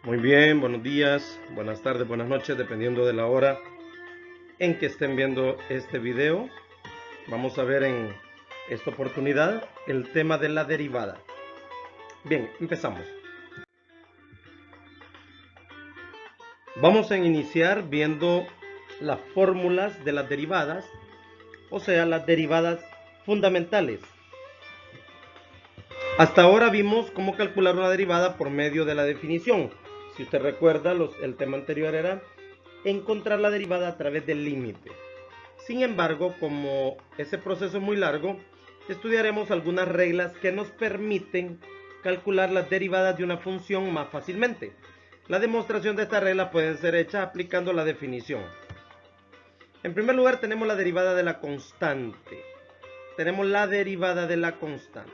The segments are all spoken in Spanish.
Muy bien, buenos días, buenas tardes, buenas noches, dependiendo de la hora en que estén viendo este video. Vamos a ver en esta oportunidad el tema de la derivada. Bien, empezamos. Vamos a iniciar viendo las fórmulas de las derivadas, o sea, las derivadas fundamentales. Hasta ahora vimos cómo calcular una derivada por medio de la definición. Si usted recuerda, el tema anterior era encontrar la derivada a través del límite. Sin embargo, como ese proceso es muy largo, estudiaremos algunas reglas que nos permiten calcular las derivadas de una función más fácilmente. La demostración de esta regla puede ser hecha aplicando la definición. En primer lugar, tenemos la derivada de la constante. Tenemos la derivada de la constante.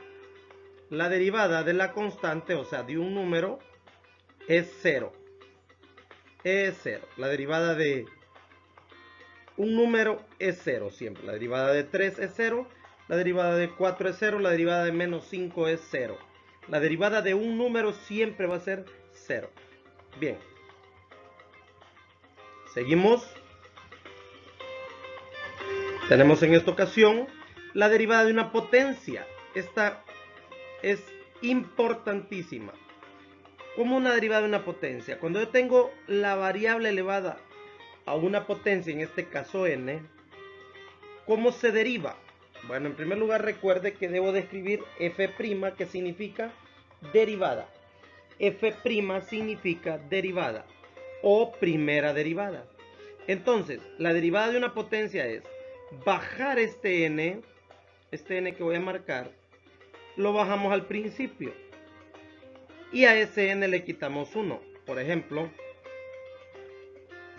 La derivada de la constante, o sea, de un número, es 0. Es 0. La derivada de un número es 0 siempre. La derivada de 3 es 0. La derivada de 4 es 0. La derivada de menos 5 es 0. La derivada de un número siempre va a ser 0. Bien. Seguimos. Tenemos en esta ocasión la derivada de una potencia. Esta es importantísima. ¿Cómo una derivada de una potencia? Cuando yo tengo la variable elevada a una potencia, en este caso n, ¿cómo se deriva? Bueno, en primer lugar recuerde que debo de escribir f', que significa derivada. F' significa derivada o primera derivada. Entonces, la derivada de una potencia es bajar este n que voy a marcar, lo bajamos al principio. Y a ese n le quitamos 1. Por ejemplo,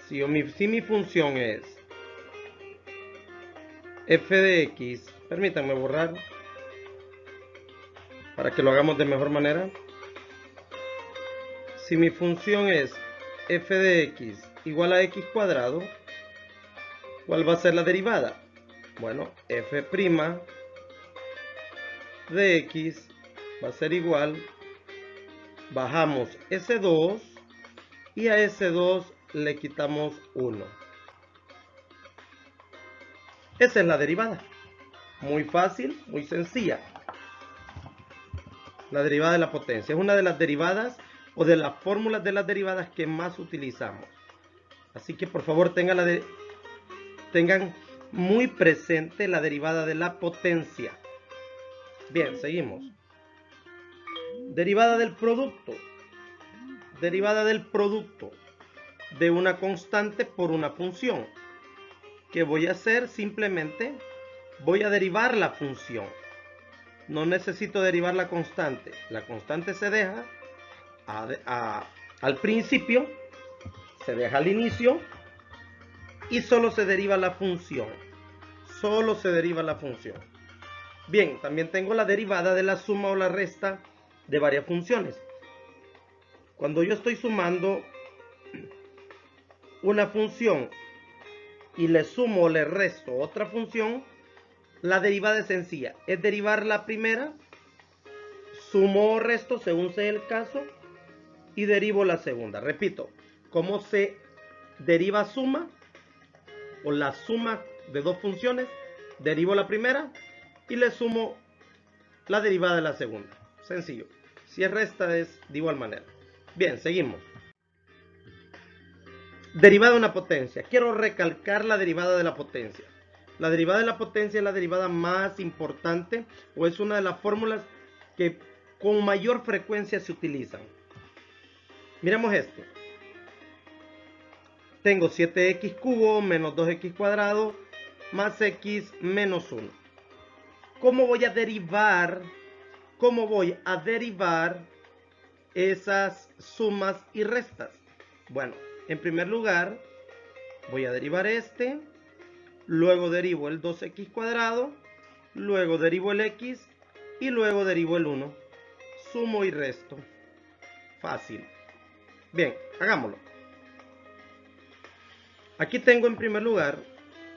si mi función es f de x, permítanme borrar para que lo hagamos de mejor manera. Si mi función es f de x igual a x cuadrado, ¿cuál va a ser la derivada? Bueno, f' de x va a ser igual, bajamos ese 2 y a ese 2 le quitamos 1. Esa es la derivada. Muy fácil, muy sencilla. La derivada de la potencia es una de las derivadas o de las fórmulas de las derivadas que más utilizamos. Así que por favor tengan muy presente la derivada de la potencia. Bien, seguimos. Derivada del producto. Derivada del producto de una constante por una función. ¿Qué voy a hacer? Simplemente voy a derivar la función. No necesito derivar la constante. La constante se deja al principio, se deja al inicio y solo se deriva la función. Solo se deriva la función. Bien, también tengo la derivada de la suma o la resta de varias funciones. Cuando yo estoy sumando una función y le sumo o le resto otra función, la derivada es sencilla. Es derivar la primera, sumo o resto según sea el caso, y derivo la segunda. Repito, ¿cómo se deriva suma? O la suma de dos funciones, derivo la primera y le sumo la derivada de la segunda. Sencillo. Si es resta es de igual manera. Bien, seguimos. Derivada de una potencia. Quiero recalcar la derivada de la potencia. La derivada de la potencia es la derivada más importante o es una de las fórmulas que con mayor frecuencia se utilizan. Miremos este. Tengo 7x cubo menos 2x cuadrado más x menos 1. ¿Cómo voy a derivar? ¿Cómo voy a derivar esas sumas y restas? Bueno, en primer lugar voy a derivar este, luego derivo el 2x cuadrado, luego derivo el x y luego derivo el 1. Sumo y resto. Fácil. Bien, hagámoslo. Aquí tengo en primer lugar,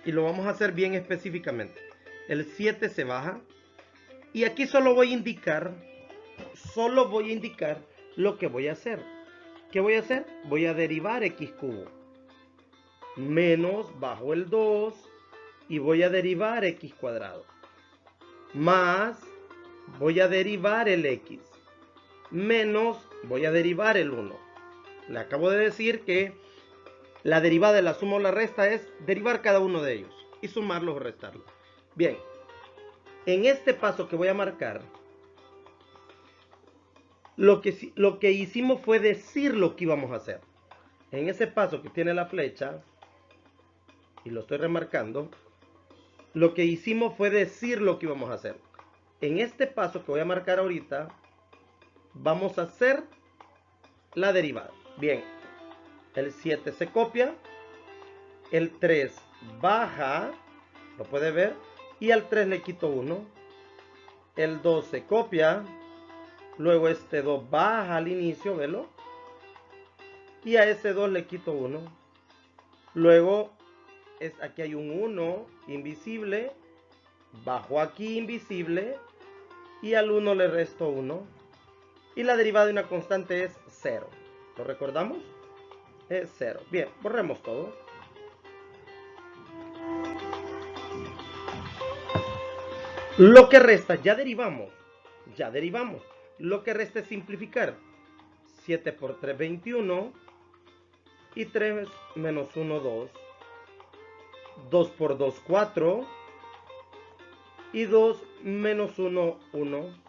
y lo vamos a hacer bien específicamente, el 7 se baja, y aquí solo voy a indicar lo que voy a hacer. ¿Qué voy a hacer? Voy a derivar x cubo. Menos, bajo el 2 y voy a derivar x cuadrado. Más, voy a derivar el x. Menos, voy a derivar el 1. Le acabo de decir que la derivada de la suma o la resta es derivar cada uno de ellos y sumarlos o restarlos. Bien, en este paso que voy a marcar, lo que hicimos fue decir lo que íbamos a hacer. En ese paso que tiene la flecha, y lo estoy remarcando, lo que hicimos fue decir lo que íbamos a hacer. En este paso que voy a marcar ahorita, vamos a hacer la derivada. Bien, el 7 se copia, el 3 baja, lo puede ver, y al 3 le quito 1. El 2 se copia, luego este 2 baja al inicio, velo, y a ese 2 le quito 1. Luego aquí hay un 1 invisible, bajo aquí invisible, y al 1 le resto 1. Y la derivada de una constante es 0. ¿Lo recordamos? Es 0. Bien, borremos todo. Lo que resta, ya derivamos. Lo que resta es simplificar. 7 por 3, 21. Y 3 menos 1, 2. 2 por 2, 4. Y 2 menos 1, 1.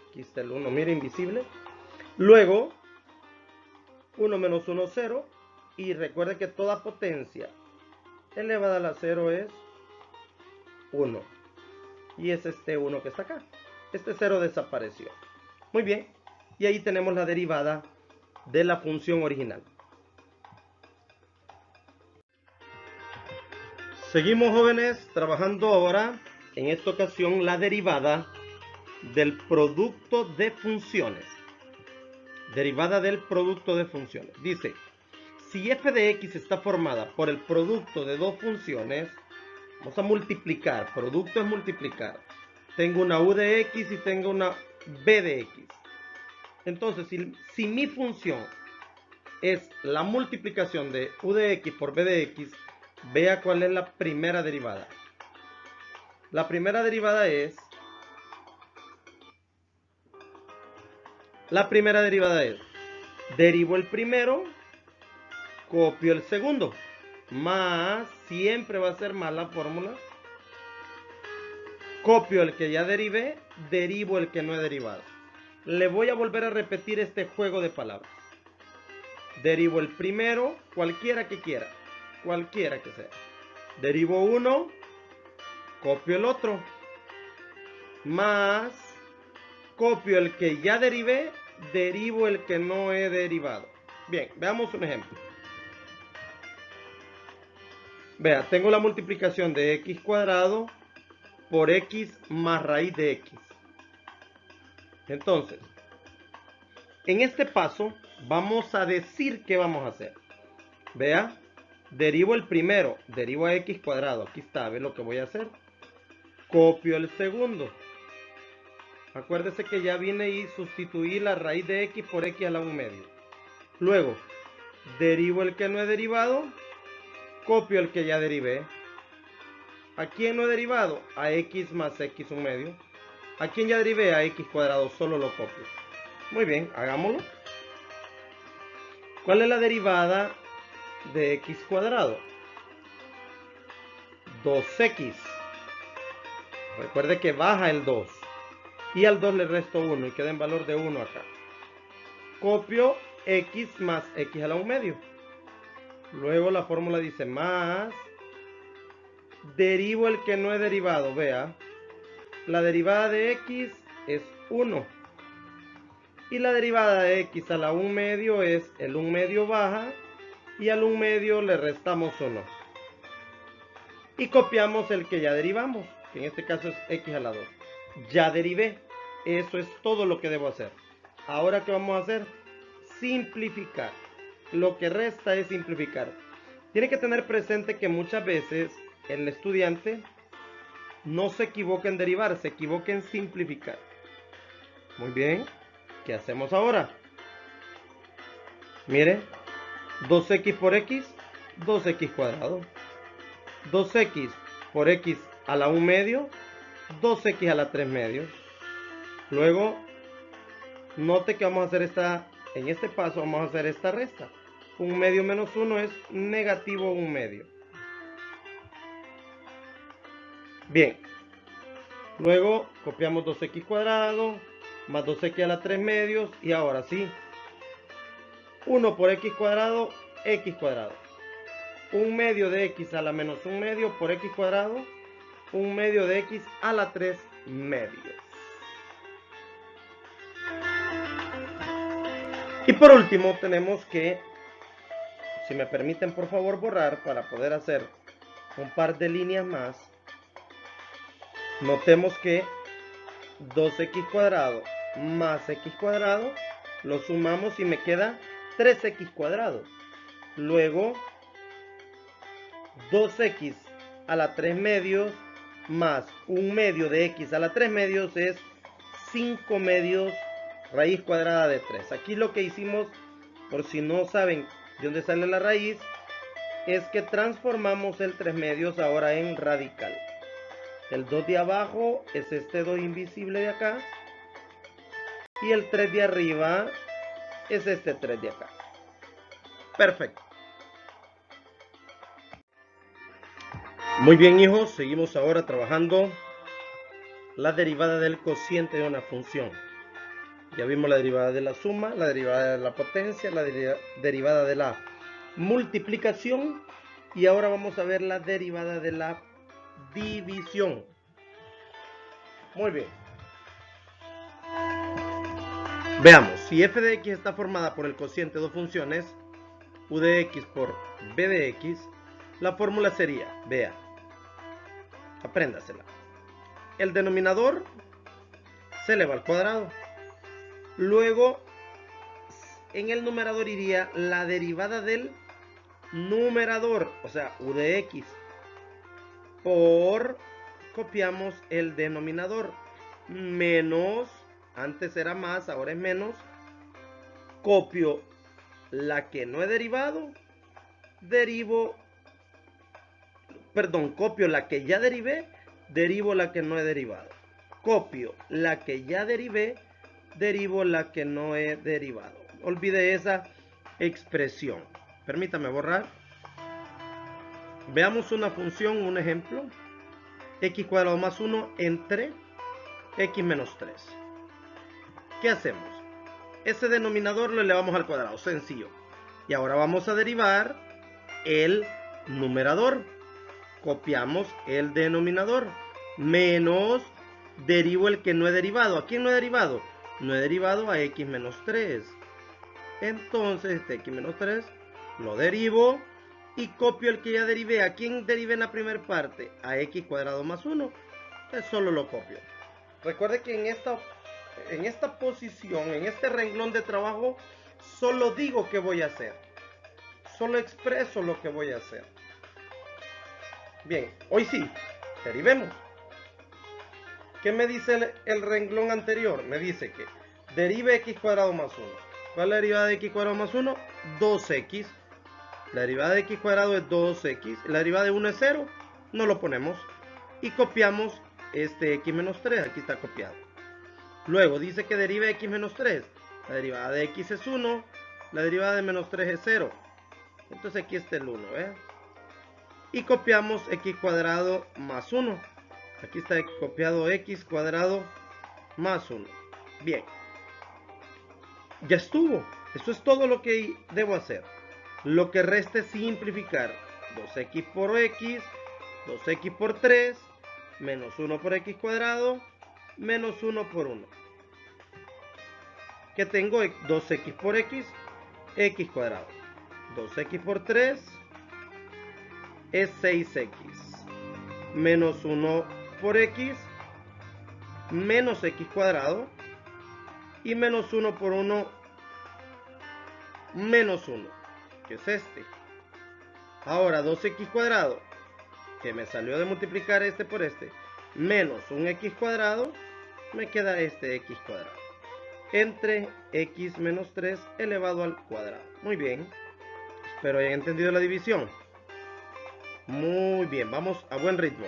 Aquí está el 1, mira, invisible. Luego, 1 menos 1, 0. Y recuerde que toda potencia elevada a la 0 es 1. Y es este 1 que está acá. Este 0 desapareció. Muy bien. Y ahí tenemos la derivada de la función original. Seguimos, jóvenes, trabajando ahora, en esta ocasión, la derivada del producto de funciones. Derivada del producto de funciones. Dice, si f de x está formada por el producto de dos funciones, vamos a multiplicar. Producto es multiplicar. Tengo una u de x y tengo una b de x. Entonces, si mi función es la multiplicación de u de x por b de x, vea cuál es la primera derivada. La primera derivada es... derivo el primero, copio el segundo, más, siempre va a ser más la fórmula, copio el que ya derivé, derivo el que no he derivado. Le voy a volver a repetir este juego de palabras. Derivo el primero, cualquiera que quiera, cualquiera que sea. Derivo uno, copio el otro, más, copio el que ya derivé, derivo el que no he derivado. Bien, veamos un ejemplo. Vea, tengo la multiplicación de x cuadrado por x más raíz de x. Entonces, en este paso vamos a decir qué vamos a hacer. Vea, derivo el primero, derivo a x cuadrado. Aquí está, ve lo que voy a hacer. Copio el segundo. Acuérdese que ya viene y sustituí la raíz de x por x a la 1 medio. Luego, derivo el que no he derivado, copio el que ya derivé. ¿A quién no he derivado? A x más x 1 medio. ¿A quién ya derivé? A x cuadrado, solo lo copio. Muy bien, hagámoslo. ¿Cuál es la derivada de x cuadrado? 2x. Recuerde que baja el 2. Y al 2 le resto 1 y queda en valor de 1 acá. Copio x más x a la 1 medio. Luego la fórmula dice más. Derivo el que no he derivado, vea. La derivada de x es 1. Y la derivada de x a la 1 medio es el 1 medio baja. Y al 1 medio le restamos 1. Y copiamos el que ya derivamos, que en este caso es x a la 2. Ya derivé. Eso es todo lo que debo hacer. Ahora, ¿qué vamos a hacer? Simplificar. Lo que resta es simplificar. Tiene que tener presente que muchas veces el estudiante no se equivoca en derivar, se equivoca en simplificar. Muy bien. ¿Qué hacemos ahora? Mire, 2x por x, 2x cuadrado. 2x por x a la 1 medio, 2x a la 3 medios. Luego, note que vamos a hacer en este paso vamos a hacer esta resta. 1 medio menos 1 es negativo 1 medio. Bien. Luego copiamos 2x cuadrado más 2x a la 3 medios. Y ahora sí, 1 por x cuadrado, x cuadrado. 1 medio de x a la menos 1 medio por x cuadrado, 1 medio de x a la 3 medios. Y por último tenemos que, si me permiten por favor borrar para poder hacer un par de líneas más, notemos que 2x cuadrado más x cuadrado lo sumamos y me queda 3x cuadrado. Luego 2x a la 3 medios más 1 medio de x a la 3 medios es 5 medios raíz cuadrada de 3. Aquí lo que hicimos, por si no saben de dónde sale la raíz, es que transformamos el 3 medios ahora en radical. El 2 de abajo es este 2 invisible de acá. Y el 3 de arriba es este 3 de acá. Perfecto. Muy bien, hijos. Seguimos ahora trabajando la derivada del cociente de una función. Ya vimos la derivada de la suma, la derivada de la potencia, la derivada de la multiplicación. Y ahora vamos a ver la derivada de la división. Muy bien. Veamos, si f de x está formada por el cociente de dos funciones, u de x por b de x, la fórmula sería, vea, apréndasela. El denominador se eleva al cuadrado. Luego, en el numerador iría la derivada del numerador, o sea, u de x, por, copiamos el denominador, menos, antes era más, ahora es menos, copio la que no he derivado, copio la que ya derivé, derivo la que no he derivado. Copio la que ya derivé, derivo la que no he derivado. Olvide esa expresión. Permítame borrar. Veamos una función, un ejemplo. X cuadrado más 1 entre x menos 3. ¿Qué hacemos? Ese denominador lo elevamos al cuadrado, sencillo. Y ahora vamos a derivar el numerador. Copiamos el denominador, menos, derivo el que no he derivado. ¿A quién no he derivado? No he derivado a x menos 3. Entonces este x menos 3 lo derivo y copio el que ya derivé. ¿A quién derivé en la primera parte? A x cuadrado más 1. Entonces solo lo copio. Recuerde que en esta posición, en este renglón de trabajo, solo digo qué voy a hacer. Solo expreso lo que voy a hacer. Bien, hoy sí, derivemos. ¿Qué me dice el renglón anterior? Me dice que derive x cuadrado más 1. ¿Cuál es la derivada de x cuadrado más 1? 2x. La derivada de x cuadrado es 2x. La derivada de 1 es 0. No lo ponemos. Y copiamos este x menos 3. Aquí está copiado. Luego dice que derive x menos 3. La derivada de x es 1. La derivada de menos 3 es 0. Entonces aquí está el 1, ¿eh? Y copiamos x cuadrado más 1. Aquí está copiado x cuadrado más 1. Bien. Ya estuvo. Eso es todo lo que debo hacer. Lo que resta es simplificar. 2x por x, 2x por 3, menos 1 por x cuadrado, menos 1 por 1. ¿Qué tengo? 2x por x, x cuadrado. 2x por 3 es 6x. Menos 1 por x, menos x cuadrado. Y menos 1 por 1, menos 1, que es este. Ahora 2x cuadrado, que me salió de multiplicar este por este, menos un x cuadrado, me queda este x cuadrado. entre x menos 3 elevado al cuadrado. Muy bien, espero hayan entendido la división. Muy bien, vamos a buen ritmo.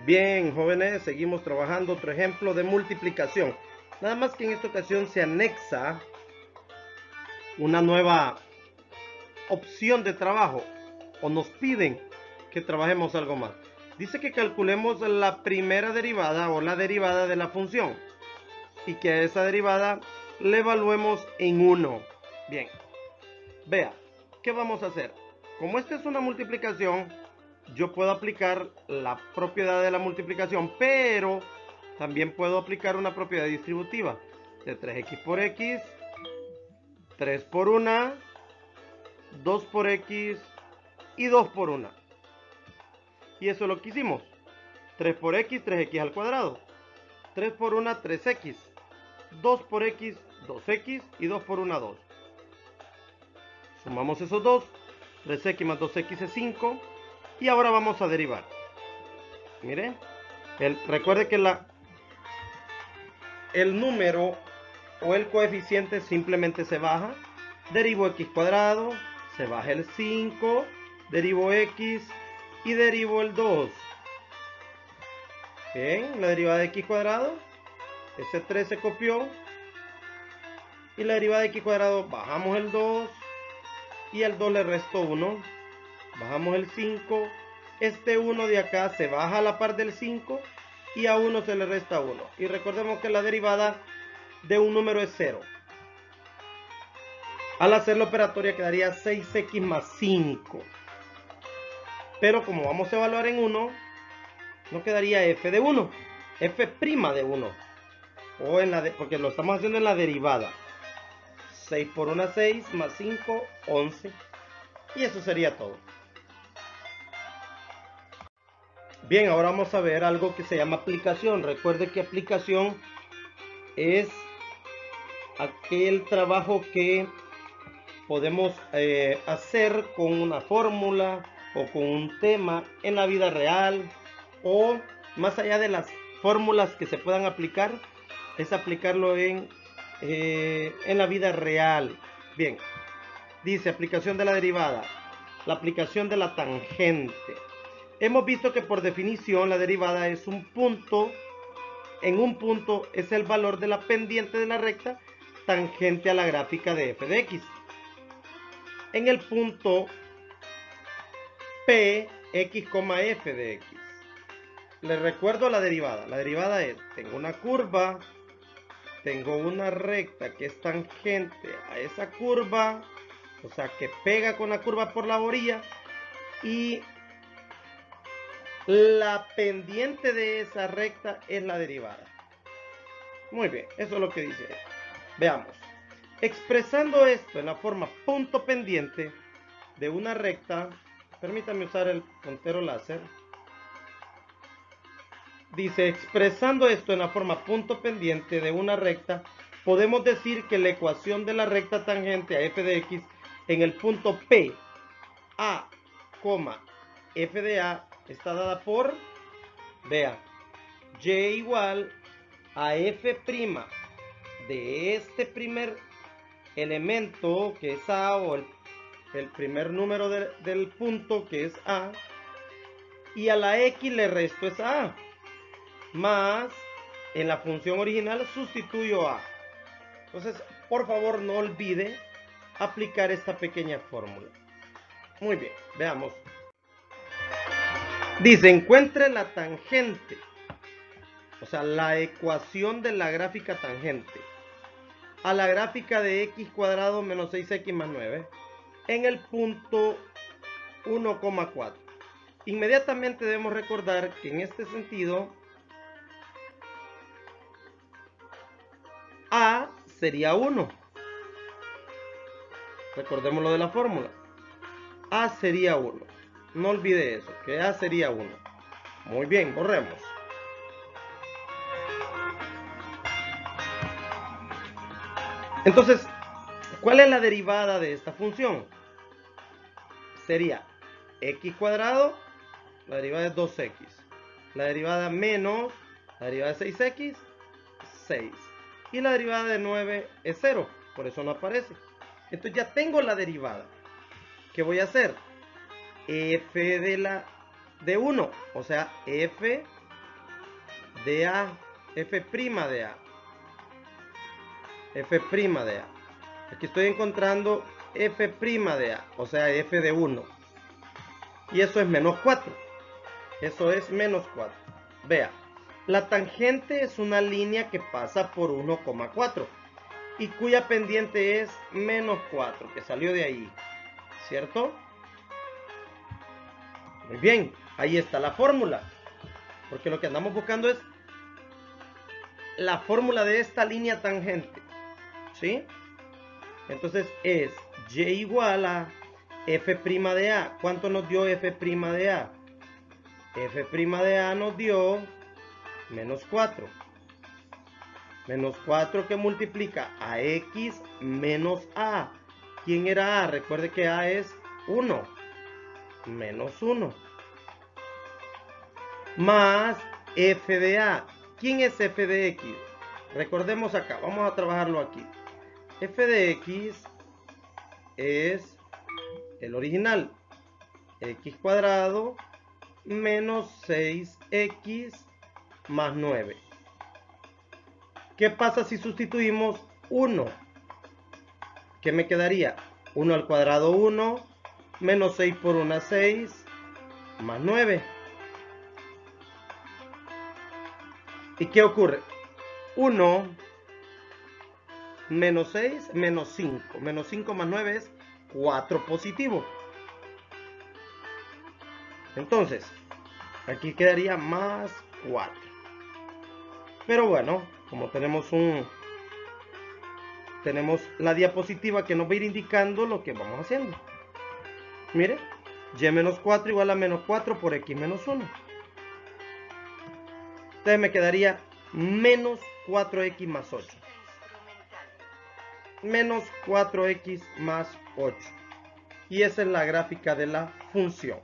Bien, jóvenes, seguimos trabajando otro ejemplo de multiplicación. Nada más que en esta ocasión se anexa una nueva opción de trabajo, o nos piden que trabajemos algo más. Dice que calculemos la primera derivada o la derivada de la función y que a esa derivada le evaluemos en 1. Bien, vea, ¿qué vamos a hacer? Como esta es una multiplicación, yo puedo aplicar la propiedad de la multiplicación, pero también puedo aplicar una propiedad distributiva de 3x por x, 3 por 1, 2 por x y 2 por 1. Y eso es lo que hicimos. 3 por x, 3x al cuadrado. 3 por 1, 3x. 2 por x, 2x y 2 por 1, 2. Sumamos esos dos. 3x más 2x es 5. Y ahora vamos a derivar. Mire. Recuerde que el número o el coeficiente simplemente se baja. Derivo x cuadrado. Se baja el 5. Derivo x. Y derivo el 2. Bien, la derivada de x cuadrado. Ese 3 se copió. Y la derivada de x cuadrado, bajamos el 2. Y al 2 le resto 1. Bajamos el 5. Este 1 de acá se baja a la par del 5. Y a 1 se le resta 1. Y recordemos que la derivada de un número es 0. Al hacer la operatoria quedaría 6x más 5. Pero como vamos a evaluar en 1, no quedaría f de 1. F' de 1. O porque lo estamos haciendo en la derivada. 6 por 1, 6, más 5, 11. Y eso sería todo. Bien, ahora vamos a ver algo que se llama aplicación. Recuerde que aplicación es aquel trabajo que podemos hacer con una fórmula o con un tema en la vida real, o más allá de las fórmulas que se puedan aplicar, es aplicarlo en la vida real. Bien, dice aplicación de la derivada, la aplicación de la tangente. Hemos visto que por definición la derivada es un punto. En un punto es el valor de la pendiente de la recta tangente a la gráfica de f de x. En el punto P, x, f de x. Les recuerdo la derivada. La derivada es, tengo una curva, tengo una recta que es tangente a esa curva, o sea que pega con la curva por la orilla, y la pendiente de esa recta es la derivada. Muy bien, eso es lo que dice ahí. Veamos. Expresando esto en la forma punto pendiente de una recta, permítame usar el puntero láser. Dice, expresando esto en la forma punto pendiente de una recta, podemos decir que la ecuación de la recta tangente a f de x en el punto P, A, f de A está dada por, vea, y igual a f' de este primer elemento que es A, o el primer número del punto que es A, y a la x le resto esa A, más en la función original sustituyo A. Entonces, por favor, no olvide aplicar esta pequeña fórmula. Muy bien, veamos. Dice, encuentre la tangente, o sea, la ecuación de la gráfica tangente a la gráfica de x cuadrado menos 6x más 9 en el punto 1,4. Inmediatamente debemos recordar que en este sentido A sería 1. Recordemos lo de la fórmula. A sería 1. No olvide eso, que A sería 1. Muy bien, borremos. Entonces, ¿cuál es la derivada de esta función? Sería x cuadrado, la derivada es 2x. La derivada menos la derivada de 6x, 6. Y la derivada de 9 es 0, por eso no aparece. Entonces ya tengo la derivada. ¿Qué voy a hacer? F de 1, o sea, F de A, F' de A. F' de A. Aquí estoy encontrando F' de A, o sea, F de 1. Y eso es menos 4. Eso es menos 4. Vea, la tangente es una línea que pasa por 1,4 y cuya pendiente es menos 4, que salió de ahí, ¿cierto? Muy bien, ahí está la fórmula, porque lo que andamos buscando es la fórmula de esta línea tangente, ¿sí? Entonces es y igual a f' de A. ¿Cuánto nos dio f' de A? F' de A nos dio menos 4. Menos 4 que multiplica a x menos a. ¿Quién era a? Recuerde que a es 1. Menos 1. Más f de a. ¿Quién es f de x? Recordemos acá, vamos a trabajarlo aquí. F de x es el original. X cuadrado menos 6x más 9. ¿Qué pasa si sustituimos 1? ¿Qué me quedaría? 1 al cuadrado 1, menos 6 por 1, 6, más 9. ¿Y qué ocurre? 1 menos 6, menos 5. Menos 5 más 9 es 4 positivo. Entonces, aquí quedaría más 4. Pero bueno, como tenemos la diapositiva que nos va a ir indicando lo que vamos haciendo. Mire, y menos 4 igual a menos 4 por x menos 1. Entonces me quedaría menos 4x más 8. Menos 4x más 8. Y esa es la gráfica de la función.